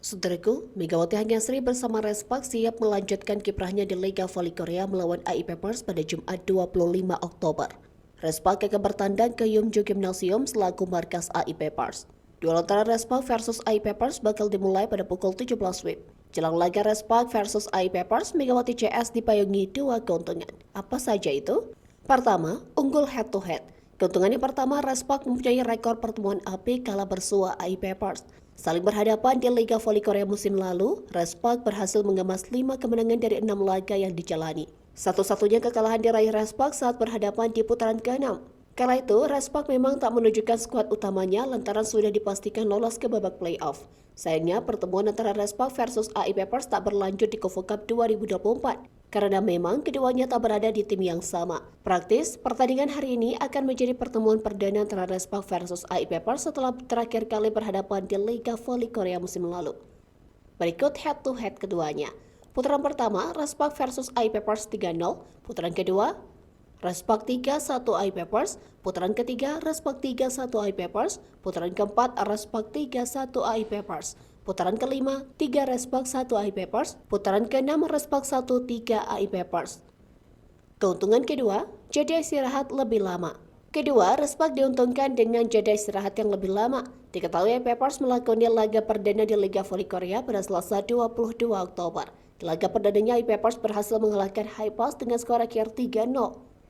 Saudaraku, Megawati Hanyasri bersama Respak siap melanjutkan kiprahnya di Liga Voli Korea melawan AI Papers pada Jumat 25 Oktober. Respak akan bertandang ke Yeomju Gymnasium selaku markas AI Papers. Duel antara Respak versus AI Papers bakal dimulai pada pukul 17 WIB. Jelang laga Respak versus AI Papers, Megawati CS dipayungi dua keuntungan. Apa saja itu? Pertama, unggul head to head. Keuntungan yang pertama, Respak mempunyai rekor pertemuan api kala bersua AI Papers. Saling berhadapan di Liga Voli Korea musim lalu, Respak berhasil mengemas 5 kemenangan dari 6 laga yang dijalani. Satu-satunya kekalahan diraih Respak saat berhadapan di putaran ke-6. Kala itu, Respak memang tak menunjukkan skuad utamanya lantaran sudah dipastikan lolos ke babak playoff. Sayangnya, pertemuan antara Respak versus AI Papers tak berlanjut di Kofu Cup 2024. Karena memang keduanya tak berada di tim yang sama. Praktis, pertandingan hari ini akan menjadi pertemuan perdana antara Respak versus AI Papers setelah terakhir kali berhadapan di Liga Voli Korea musim lalu. Berikut head-to-head keduanya. Putaran pertama, Respak versus AI Papers 3-0. Putaran kedua, Respak 3-1 AI Papers. Putaran ketiga, Respak 3-1 AI Papers. Putaran keempat, Respak 3-1 AI Papers. Putaran kelima, 3 Respak 1 AI Papers. Putaran keenam, Respak 1-3 AI Papers. Keuntungan kedua, jeda istirahat lebih lama. Kedua, Respak diuntungkan dengan jeda istirahat yang lebih lama. Diketahui AI Papers melakoni laga perdana di Liga Voli Korea pada Selasa 22 Oktober. Di laga perdananya, AI Papers berhasil mengalahkan Hypas dengan skor akhir 3-0.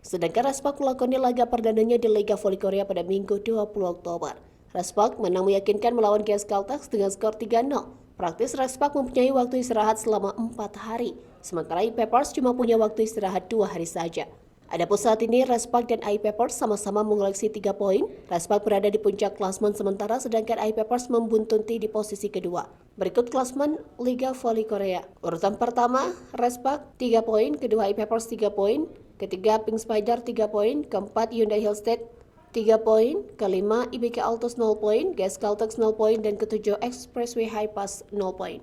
Sedangkan Respak melakoni laga perdananya di Liga Voli Korea pada Minggu 20 Oktober. Respak menang meyakinkan melawan GS Caltex dengan skor 3-0. Praktis Respak mempunyai waktu istirahat selama 4 hari, sementara AI Papers cuma punya waktu istirahat 2 hari saja. Adapun saat ini Respak dan AI Papers sama-sama mengoleksi 3 poin. Respak berada di puncak klasmen sementara sedangkan AI Papers membuntuti di posisi kedua. Berikut klasmen Liga Voli Korea. Urutan pertama, Respak 3 poin, kedua AI Papers 3 poin, ketiga Pink Spider 3 poin, keempat Hyundai Hillstead 3 poin, kelima IBK Altos 0 poin, GS Caltex 0 poin, dan ketujuh Expressway Hypas 0 poin.